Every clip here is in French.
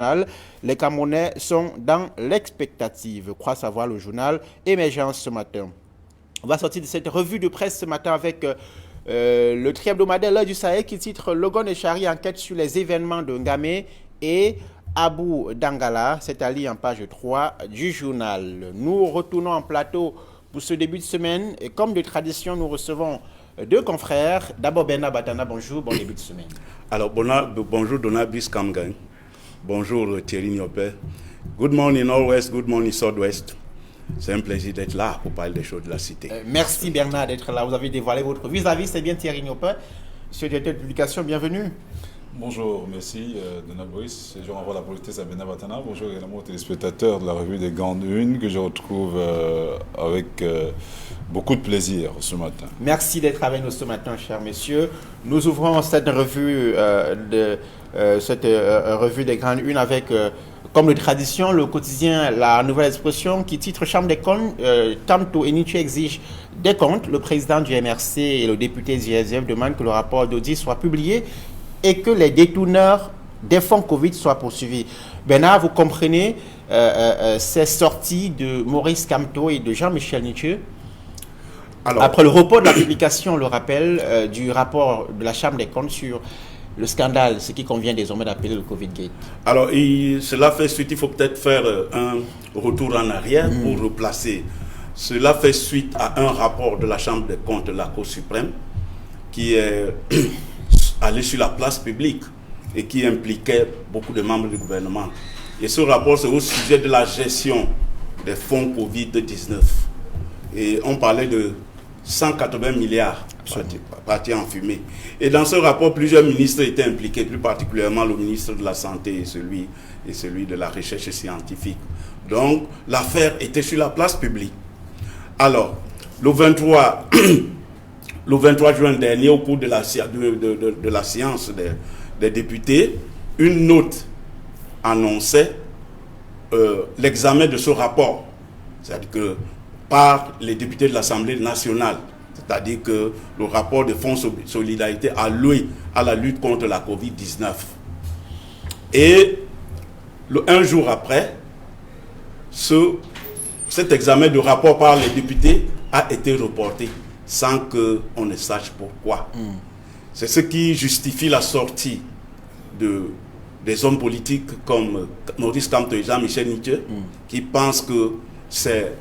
Les Camerounais sont dans l'expectative, croit savoir le journal Émergence ce matin. On va sortir de cette revue de presse ce matin avec le tri-hebdomadaire L'Heure du Sahel qui titre Logon et Chari enquête sur les événements de Ngamé et Abou Dangala. C'est à lire en page 3 du journal. Nous retournons en plateau pour ce début de semaine et comme de tradition, nous recevons deux confrères. D'abord Bernard Batana, bonjour, bon début de semaine. Alors bonjour Donabis Kamgang. Bonjour Thierry Niopé. Good morning Nord-Ouest, good morning Sud-Ouest. C'est un plaisir d'être là pour parler des choses de la cité. Merci Bernard d'être là. Vous avez dévoilé votre vis-à-vis, c'est bien Thierry Niopé. Monsieur le directeur de publication, bienvenue. Bonjour, merci Donald Brice. Je renvoie la politesse à Bernard Batana. Bonjour également aux téléspectateurs de la revue des Grandes Unes que je retrouve avec beaucoup de plaisir ce matin. Merci d'être avec nous ce matin, chers messieurs. Nous ouvrons cette revue, revue des Grandes Unes avec, comme de tradition, le quotidien La Nouvelle Expression qui titre Chambre des comptes, Tamto et Nietzsche exige des comptes. Le président du MRC et le député du SDF demandent que le rapport d'audit soit publié et que les détourneurs des fonds Covid soient poursuivis. Bernard, vous comprenez ces sorties de Maurice Kamto et de Jean-Michel Nietzsche? Alors, après le report de la publication, on le rappelle, du rapport de la Chambre des comptes sur le scandale, ce qui convient désormais d'appeler le Covid-Gate. Alors, cela fait suite, il faut peut-être faire un retour en arrière pour replacer. Cela fait suite à un rapport de la Chambre des comptes de la Cour suprême qui est allé sur la place publique et qui impliquait beaucoup de membres du gouvernement. Et ce rapport, c'est au sujet de la gestion des fonds Covid-19. Et on parlait de 180 milliards partis en fumée. Et dans ce rapport, plusieurs ministres étaient impliqués, plus particulièrement le ministre de la Santé et celui de la Recherche scientifique. Donc, l'affaire était sur la place publique. Alors, le 23 juin dernier, au cours de la séance des députés, une note annonçait l'examen de ce rapport. C'est-à-dire que par les députés de l'Assemblée nationale, c'est-à-dire que le rapport de Fonds Solidarité alloué à la lutte contre la Covid-19. Et un jour après, cet examen de rapport par les députés a été reporté sans qu'on ne sache pourquoi. C'est ce qui justifie la sortie des hommes politiques comme Maurice Kamto et Jean-Michel Nietzsche, qui pensent que c'est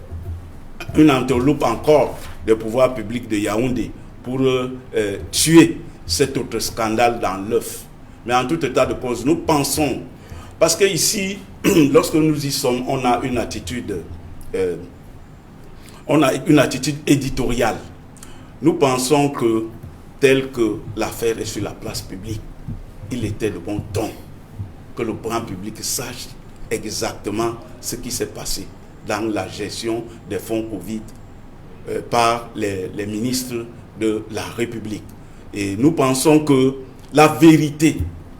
une entourloupe encore des pouvoirs publics de Yaoundé pour tuer cet autre scandale dans l'œuf. Mais en tout état de cause, nous pensons, parce que ici, lorsque nous y sommes, on a une attitude éditoriale. Nous pensons que, tel que l'affaire est sur la place publique, il était de bon ton que le grand public sache exactement ce qui s'est passé dans la gestion des fonds Covid par les ministres de la République. Et nous pensons que la vérité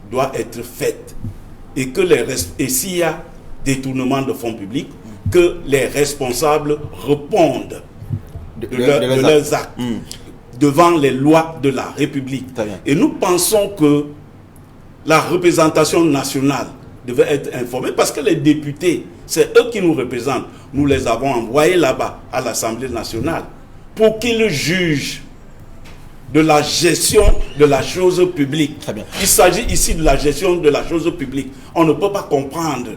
doit être faite et que s'il y a détournement de fonds publics, que les responsables répondent de leurs actes devant les lois de la République. Et nous pensons que la représentation nationale devait être informée parce que les députés, c'est eux qui nous représentent. Nous les avons envoyés là-bas à l'Assemblée nationale pour qu'ils jugent de la gestion de la chose publique. Très bien. Il s'agit ici de la gestion de la chose publique. On ne peut pas comprendre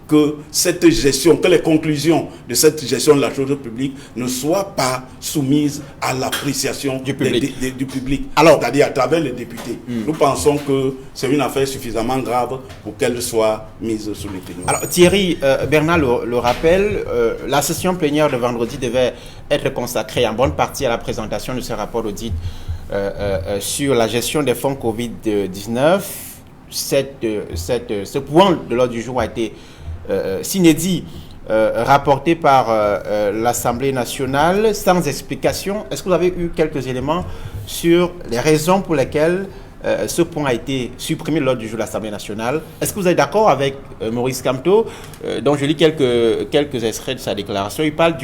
que cette gestion, que les conclusions de cette gestion de la chose publique ne soient pas soumises à l'appréciation du public, alors, c'est-à-dire à travers les députés. Nous pensons que c'est une affaire suffisamment grave pour qu'elle soit mise sous les ténors. Alors Thierry, Bernard le rappelle, la session plénière de vendredi devait être consacrée en bonne partie à la présentation de ce rapport d'audit sur la gestion des fonds Covid-19. Ce point de l'ordre du jour a été s'inédit rapporté par l'Assemblée nationale sans explication. Est-ce que vous avez eu quelques éléments sur les raisons pour lesquelles ce point a été supprimé lors du jour de l'Assemblée nationale? Est-ce que vous êtes d'accord avec Maurice Kamto, dont je lis quelques extraits de sa déclaration? Il parle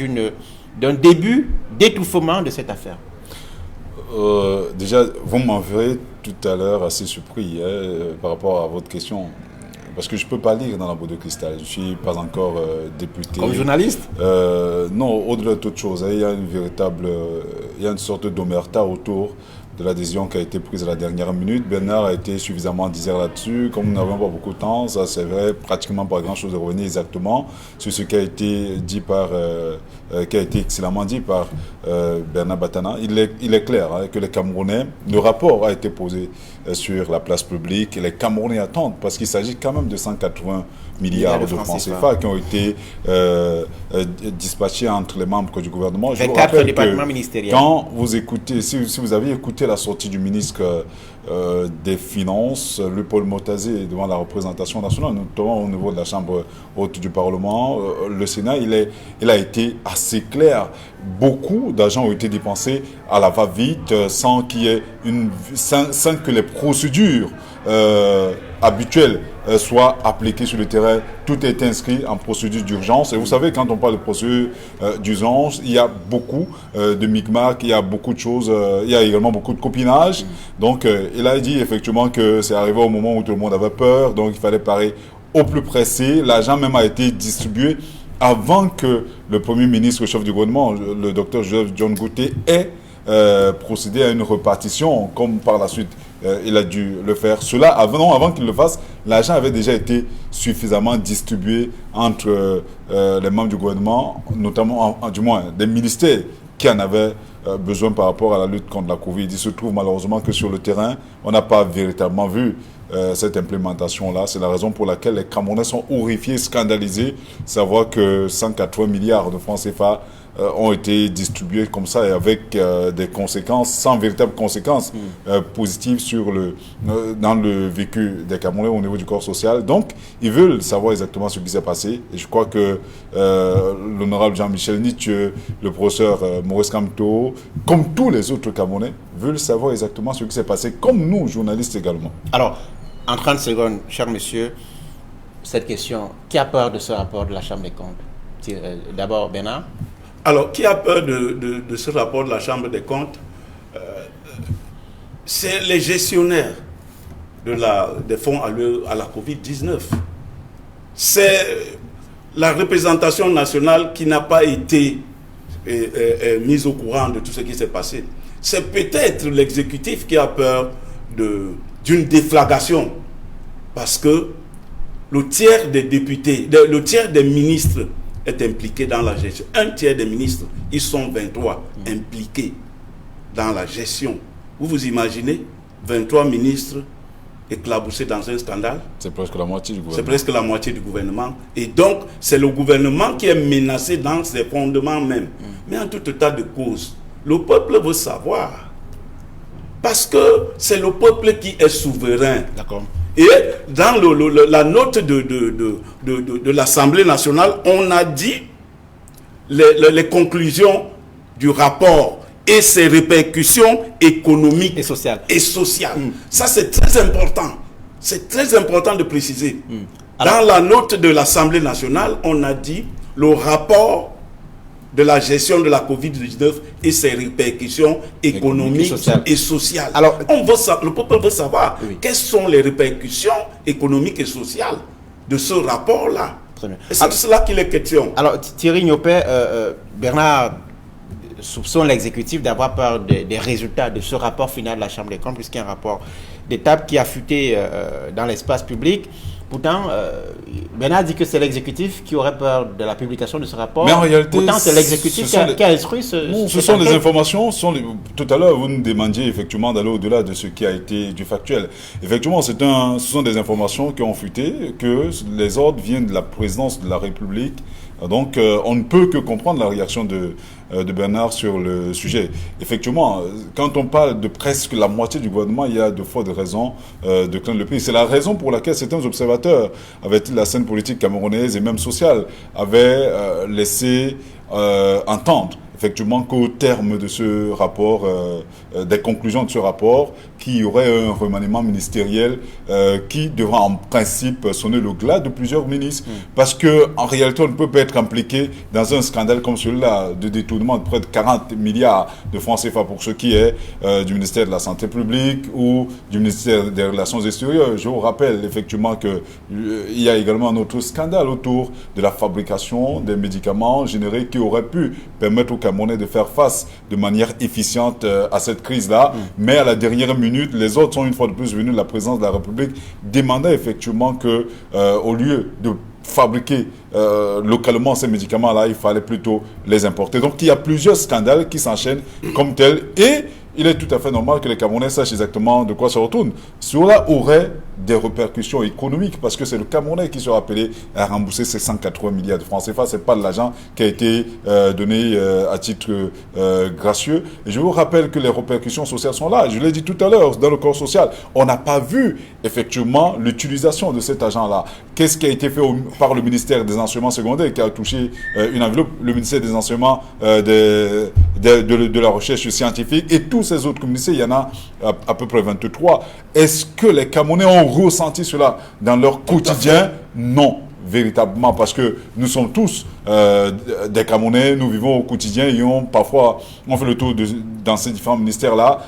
d'un début d'étouffement de cette affaire. Déjà, vous m'en verrez tout à l'heure assez surpris par rapport à votre question. parce que je ne peux pas lire dans la boule de cristal. Je ne suis pas encore député. Comme journaliste? Non, au-delà de toute chose, il y a il y a une sorte d'omerta autour de la décision qui a été prise à la dernière minute. Bernard a été suffisamment disert là-dessus. Comme nous n'avons pas beaucoup de temps, ça c'est vrai, pratiquement pas grand-chose de revenir exactement sur ce qui a été dit qui a été excellemment dit par Bernard Batana. Il est clair que les Camerounais, le rapport a été posé sur la place publique et les Camerounais attendent parce qu'il s'agit quand même de 180 milliards de francs CFA qui ont été dispatchés entre les membres du gouvernement. Je vous rappelle que quand vous écoutez, si vous avez écouté la sortie du ministre des Finances, Paul Motazé, devant la représentation nationale, notamment au niveau de la Chambre haute du Parlement, le Sénat, il a été assez clair. Beaucoup d'argent ont été dépensés à la va-vite sans que les procédures habituelles soient appliquées sur le terrain. Tout est inscrit en procédure d'urgence. Et vous savez, quand on parle de procédure d'urgence, il y a beaucoup de micmac, il y a beaucoup de choses, il y a également beaucoup de copinage. Donc, il a dit effectivement que c'est arrivé au moment où tout le monde avait peur, donc il fallait parer au plus pressé. L'argent même a été distribué avant que le Premier ministre, le chef du gouvernement, le docteur Joseph John Gouté, ait procédé à une répartition, comme par la suite il a dû le faire. Cela, avant qu'il le fasse, l'argent avait déjà été suffisamment distribué entre les membres du gouvernement, notamment, du moins, des ministères qui en avaient besoin par rapport à la lutte contre la Covid. Il se trouve malheureusement que sur le terrain, on n'a pas véritablement vu cette implémentation-là. C'est la raison pour laquelle les Camerounais sont horrifiés, scandalisés, savoir que 180 milliards de francs CFA ont été distribués comme ça et avec des conséquences, sans véritables conséquences positives dans le vécu des Camerounais au niveau du corps social. Donc, ils veulent savoir exactement ce qui s'est passé. Et je crois que l'honorable Jean-Michel Nietzsche, le professeur Maurice Kamto, comme tous les autres Camerounais, veulent savoir exactement ce qui s'est passé, comme nous, journalistes également. Alors, en 30 secondes, cher monsieur, cette question, qui a peur de ce rapport de la Chambre des comptes? D'abord, Bernard. Alors, qui a peur de ce rapport de la Chambre des comptes? C'est les gestionnaires des fonds à la Covid-19. C'est la représentation nationale qui n'a pas été mise au courant de tout ce qui s'est passé. C'est peut-être l'exécutif qui a peur d'une déflagration. Parce que le tiers des députés, le tiers des ministres est impliqué dans la gestion. Un tiers des ministres, ils sont 23 impliqués dans la gestion. Vous imaginez 23 ministres éclaboussés dans un scandale? C'est presque la moitié du gouvernement. C'est presque la moitié du gouvernement. Et donc, c'est le gouvernement qui est menacé dans ses fondements même. Mais en tout état de cause, le peuple veut savoir. Parce que c'est le peuple qui est souverain. D'accord. Et dans la note de l'Assemblée nationale, on a dit les conclusions du rapport et ses répercussions économiques et sociales. Ça, c'est très important. C'est très important de préciser. Alors, dans la note de l'Assemblée nationale, on a dit le rapport de la gestion de la Covid-19 et ses répercussions économiques et sociales. Alors, le peuple veut savoir quelles sont les répercussions économiques et sociales de ce rapport-là. Et c'est de cela qu'il est question. Alors, Thierry Niopé, Bernard soupçonne l'exécutif d'avoir peur des résultats de ce rapport final de la Chambre des comptes, puisqu'il y a un rapport d'étape qui a fuité dans l'espace public. Pourtant, Bernard dit que c'est l'exécutif qui aurait peur de la publication de ce rapport. Mais en réalité, pourtant, c'est l'exécutif qui a instruit ce sont des informations. Tout à l'heure, vous nous demandiez effectivement d'aller au-delà de ce qui a été du factuel. Effectivement, ce sont des informations qui ont fuité, que les ordres viennent de la présidence de la République. Donc, on ne peut que comprendre la réaction de Bernard sur le sujet. Effectivement, quand on parle de presque la moitié du gouvernement, il y a de fortes raisons de craindre le pays. C'est la raison pour laquelle certains observateurs, avec la scène politique camerounaise et même sociale, avaient laissé entendre effectivement qu'au terme de ce rapport, des conclusions de ce rapport, qu'il y aurait un remaniement ministériel qui devra en principe sonner le glas de plusieurs ministres. Parce qu'en réalité, on ne peut pas être impliqué dans un scandale comme celui-là de détournement de près de 40 milliards de francs CFA pour ce qui est du ministère de la Santé publique ou du ministère des Relations extérieures. Je vous rappelle effectivement qu'il y a également un autre scandale autour de la fabrication des médicaments génériques qui auraient pu permettre aux Camerounais de faire face de manière efficiente à cette crise-là. Mais à la dernière minute, les autres sont une fois de plus venus de la présidence de la République demander effectivement que, au lieu de fabriquer localement ces médicaments-là, il fallait plutôt les importer. Donc il y a plusieurs scandales qui s'enchaînent comme tels et il est tout à fait normal que les Camerounais sachent exactement de quoi se retourne. Cela aurait des répercussions économiques parce que c'est le Camerounais qui sera appelé à rembourser ces 180 milliards de francs CFA. Ce n'est pas de l'argent qui a été donné à titre gracieux. Et je vous rappelle que les répercussions sociales sont là. Je l'ai dit tout à l'heure, dans le corps social, on n'a pas vu effectivement l'utilisation de cet argent-là. Qu'est-ce qui a été fait par le ministère des Enseignements secondaires qui a touché une enveloppe, le ministère des Enseignements de la Recherche scientifique et tous ces autres ministères, il y en a à peu près 23. Est-ce que les Camerounais ont ressenti cela dans leur quotidien? Non, véritablement, parce que nous sommes tous des Camerounais, nous vivons au quotidien et on fait le tour dans ces différents ministères-là,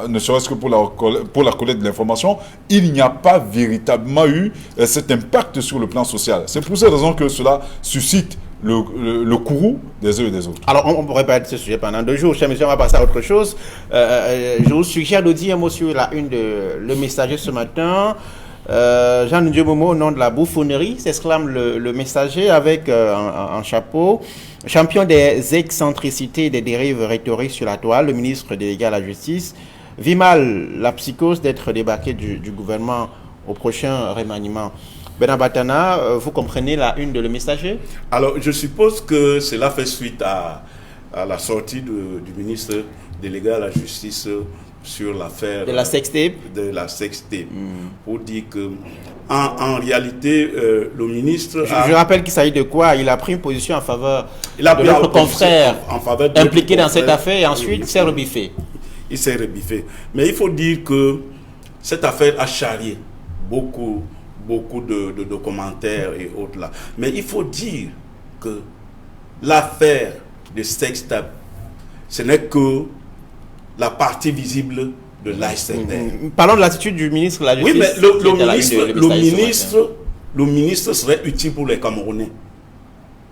ne serait-ce que pour la collecte de l'information. Il n'y a pas véritablement eu cet impact sur le plan social. C'est pour cette raison que cela suscite le courroux des uns et des autres. Alors, on pourrait parler de ce sujet pendant 2 jours. Chers messieurs, on va passer à autre chose. Je vous suggère de dire un mot sur la une de Le Messager ce matin. Jean Ndieu Momo, au nom de la bouffonnerie, s'exclame le Messager avec un chapeau. Champion des excentricités et des dérives rhétoriques sur la toile, le ministre délégué à la justice vit mal la psychose d'être débarqué du gouvernement au prochain remaniement. Bernard Batana, vous comprenez la une de Le Messager? Alors, je suppose que cela fait suite à la sortie du ministre délégué à la justice sur l'affaire de la sextape. Pour dire que, en réalité, le ministre... Je rappelle qu'il s'agit de quoi? Il a pris une position en faveur de notre confrère impliqué dans cette affaire et ensuite s'est rebiffé. Il s'est rebiffé. Mais il faut dire que cette affaire a charrié beaucoup de commentaires et autres là. Mais il faut dire que l'affaire de sextape, ce n'est que la partie visible de l'iceberg. Parlons de l'attitude du ministre de la Justice. Oui, mais le ministre serait utile pour les Camerounais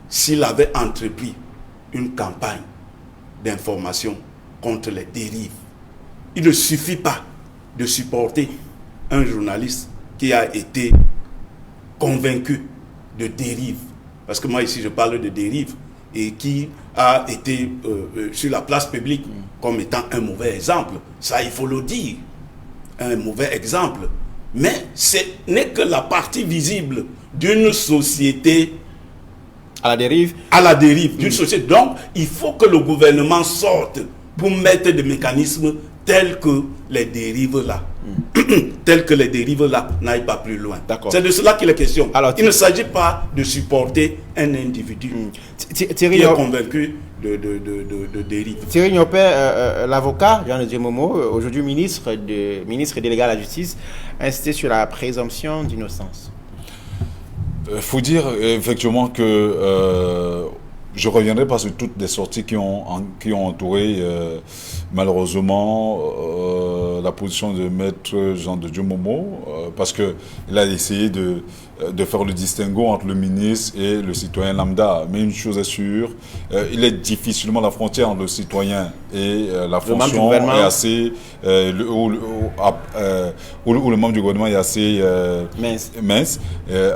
s'il avait entrepris une campagne d'information contre les dérives. Il ne suffit pas de supporter un journaliste qui a été convaincu de dérive. Parce que moi ici je parle de dérive et qui a été sur la place publique comme étant un mauvais exemple. Ça, il faut le dire. Un mauvais exemple. Mais ce n'est que la partie visible d'une société à la dérive. À la dérive d'une société. Donc, il faut que le gouvernement sorte pour mettre des mécanismes tels que les dérives là. Tels que les dérives là n'aillent pas plus loin. C'est de cela qu'il est question. Alors, il ne s'agit pas de supporter un individu qui est convaincu de dérive. Thierry Nyopé, l'avocat Jean Ndieu Momo, aujourd'hui ministre délégué à la justice, insisté sur la présomption d'innocence. Il faut dire effectivement que je reviendrai pas sur toutes les sorties qui ont entouré malheureusement la position de maître Jean Ndieu Momo, parce qu'il a essayé de faire le distinguo entre le ministre et le citoyen lambda. Mais une chose est sûre, il est difficilement la frontière entre le citoyen et la fonction est assez où le membre du gouvernement est assez mince,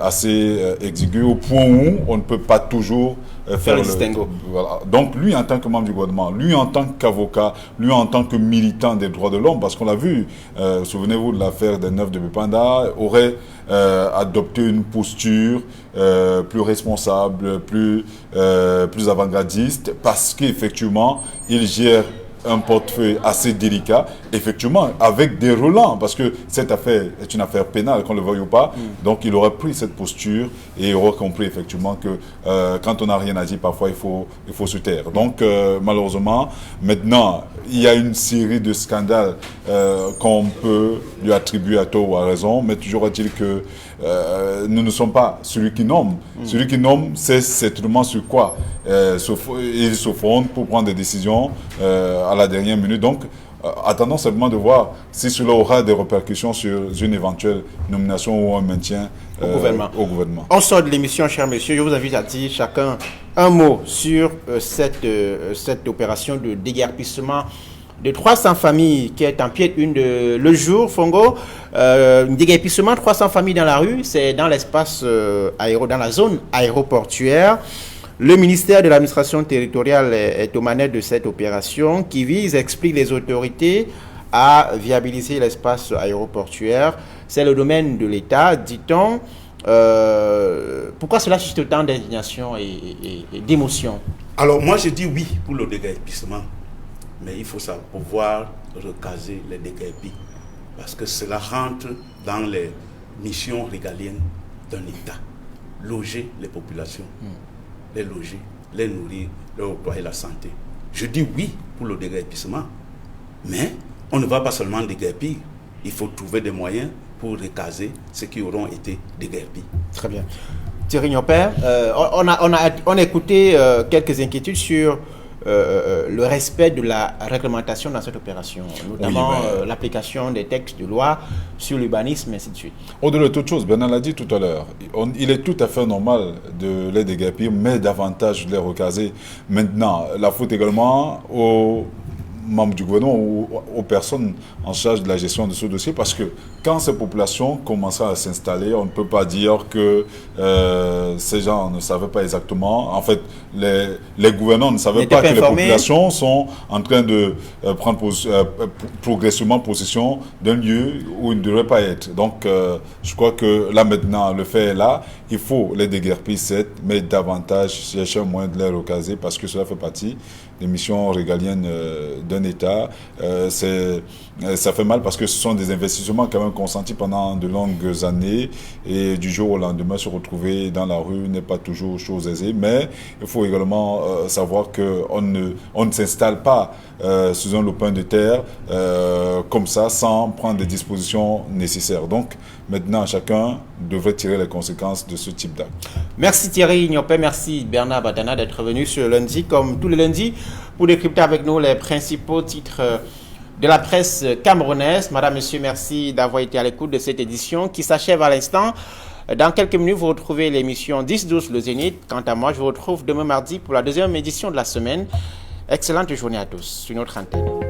assez exigu, au point où on ne peut pas toujours faire le distinguo. Voilà. Donc lui en tant que membre du gouvernement, lui en tant qu'avocat, lui en tant que militant des droits de l'homme, parce qu'on l'a vu, souvenez-vous de l'affaire des 9 de Bépanda, aurait adopté une posture plus responsable, plus avant-gardiste, parce qu'effectivement, il gère un portefeuille assez délicat, effectivement, avec des relents, parce que cette affaire est une affaire pénale, qu'on le veuille ou pas. Donc, il aurait pris cette posture et il aurait compris effectivement que quand on n'a rien à dire, parfois, il faut se taire. Donc, malheureusement, maintenant, il y a une série de scandales qu'on peut lui attribuer à tort ou à raison, mais toujours est-il que nous ne sommes pas celui qui nomme. Celui qui nomme, c'est certainement sur quoi il se fonde pour prendre des décisions à la dernière minute. Donc, attendons simplement de voir si cela aura des répercussions sur une éventuelle nomination ou un maintien au gouvernement. On sort de l'émission, chers messieurs. Je vous invite à dire chacun un mot sur cette opération de déguerpissement de 300 familles qui est en pied une de le jour, Fongo. Déguerpissement, 300 familles dans la rue, c'est dans l'espace dans la zone aéroportuaire. Le ministère de l'administration territoriale est aux manettes de cette opération qui vise, explique les autorités, à viabiliser l'espace aéroportuaire. C'est le domaine de l'État, dit-on. Pourquoi cela suscite autant d'indignation et d'émotion? Alors moi je dis oui pour le déguerpissement, mais il faut pouvoir recaser les déguerpis, parce que cela rentre dans les missions régaliennes d'un État. Loger les populations, les loger, les nourrir, leur octroyer la santé. Je dis oui pour le déguerpissement, mais on ne va pas seulement déguerpir, il faut trouver des moyens pour recaser ceux qui auront été déguerpis. Très bien. Thierry Nyopper, on a écouté quelques inquiétudes sur le respect de la réglementation dans cette opération, notamment l'application des textes de loi sur l'urbanisme, et ainsi de suite. Au-delà de toute chose, Bernard l'a dit tout à l'heure, il est tout à fait normal de les déguerpir, mais davantage de les recaser. Maintenant, la faute également aux membres du gouvernement ou aux personnes en charge de la gestion de ce dossier, parce que quand ces populations commencent à s'installer, on ne peut pas dire que ces gens ne savaient pas exactement. En fait, les gouvernants ne savaient pas que les populations sont en train de prendre progressivement possession d'un lieu où ils ne devraient pas être. Donc, je crois que là maintenant, le fait est là. Il faut les déguerpir, certes, mais davantage chercher un moyen de les recaser, parce que cela fait partie des missions régaliennes d'un État. Ça fait mal parce que ce sont des investissements quand même consentis pendant de longues années, et du jour au lendemain se retrouver dans la rue n'est pas toujours chose aisée. Mais il faut également savoir qu'on ne s'installe pas sous un lopin de terre comme ça, sans prendre des dispositions nécessaires. Donc maintenant, chacun devrait tirer les conséquences de ce type d'acte. Merci Thierry Nyopper, merci Bernard Batana d'être venu ce lundi, comme tous les lundis, pour décrypter avec nous les principaux titres de la presse camerounaise. Madame, Monsieur, merci d'avoir été à l'écoute de cette édition qui s'achève à l'instant. Dans quelques minutes, vous retrouvez l'émission 10-12 le Zénith. Quant à moi, je vous retrouve demain mardi pour la deuxième édition de la semaine. Excellente journée à tous sur notre antenne.